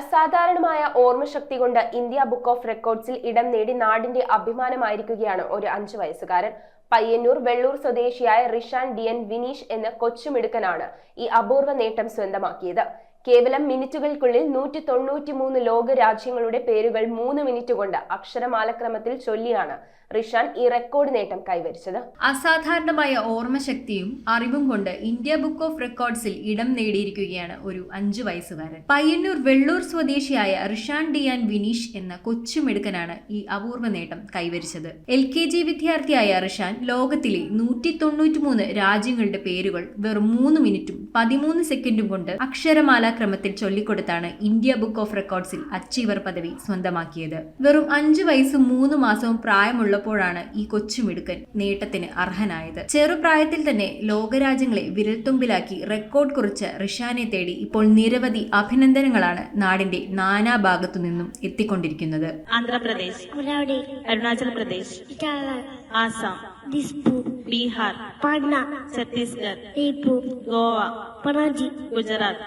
അസാധാരണമായ ഓർമ്മശക്തി കൊണ്ട് ഇന്ത്യ ബുക്ക് ഓഫ് റെക്കോർഡ്സിൽ ഇടം നേടി നാടിന്റെ അഭിമാനമായിരിക്കുകയാണ് ഒരു 5 വയസ്സുകാരൻ. പയ്യന്നൂർ വെള്ളൂർ സ്വദേശിയായ റിഷാൻ ഡിയൻ വിനീഷ് എന്ന കൊച്ചുമിടുക്കനാണ് ഈ അപൂർവ നേട്ടം സ്വന്തമാക്കിയത്. കേവലം മിനിറ്റുകൾക്കുള്ളിൽ 193 ലോക രാജ്യങ്ങളുടെ പേരുകൾ 3 മിനിറ്റ് കൊണ്ട് അക്ഷരമാലക്രമത്തിൽ ചൊല്ലിയാണ് റിഷാൻ ഈ റെക്കോർഡ് നേട്ടം കൈവരിച്ചത്. അസാധാരണമായ ഓർമ്മശക്തിയും അറിവും കൊണ്ട് ഇന്ത്യ ബുക്ക് ഓഫ് റെക്കോർഡ്സിൽ ഇടം നേടിയിരിക്കുകയാണ് ഒരു 5 വയസ്സുകാരൻ. പയ്യന്നൂർ വെള്ളൂർ സ്വദേശിയായ റിഷാൻ ഡിയാൻ വിനീഷ് എന്ന കൊച്ചുമിടുക്കനാണ് ഈ അപൂർവ നേട്ടം കൈവരിച്ചത്. LKG വിദ്യാർത്ഥിയായ റിഷാൻ ലോകത്തിലെ 193 രാജ്യങ്ങളുടെ പേരുകൾ വെറും 3 മിനിറ്റും 13 സെക്കൻഡും കൊണ്ട് അക്ഷരമാല ക്രമത്തിൽ ചൊല്ലിക്കൊടുത്താണ് ഇന്ത്യ ബുക്ക് ഓഫ് റെക്കോർഡ്സിൽ അച്ചീവർ പദവി സ്വന്തമാക്കിയത്. വെറും 5 വയസ്സും 3 മാസവും പ്രായമുള്ളപ്പോഴാണ് ഈ കൊച്ചുമിടുക്കൻ നേട്ടത്തിന് അർഹനായത്. ചെറുപ്രായത്തിൽ തന്നെ ലോകരാജ്യങ്ങളെ വിരൽത്തുമ്പിലാക്കി റെക്കോർഡ് കുറിച്ച റിഷാനെ തേടി ഇപ്പോൾ നിരവധി അഭിനന്ദനങ്ങളാണ് നാടിന്റെ നാനാഭാഗത്തു നിന്നും എത്തിക്കൊണ്ടിരിക്കുന്നത്. Andhra Pradesh, Arunachal Pradesh, Assam, Bihar, Patna, Chhattisgarh, Goa, Panaji, Gujarat,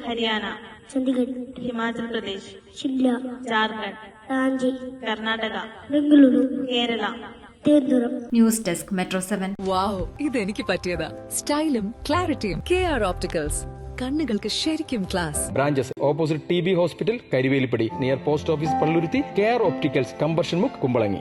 Haryana, Chandigarh, Himachal Pradesh, Shimla, Jharkhand, Ranchi, Karnataka, Bengaluru, Kerala, Thiruvananthapuram. News desk metro 7. Wow, ഇതെനിക്ക് പറ്റിയതാ. സ്റ്റൈലും ക്ലാരിറ്റിയും KR ഓപ്റ്റിക്കൽസ്. കണ്ണുകൾക്ക് ശരിക്കും class. Branches opposite TB hospital, Karuvelippady, near post office, Palluruthy. KR opticals, കമ്പർഷൻ മുക്ക്, കുമ്പളങ്ങി.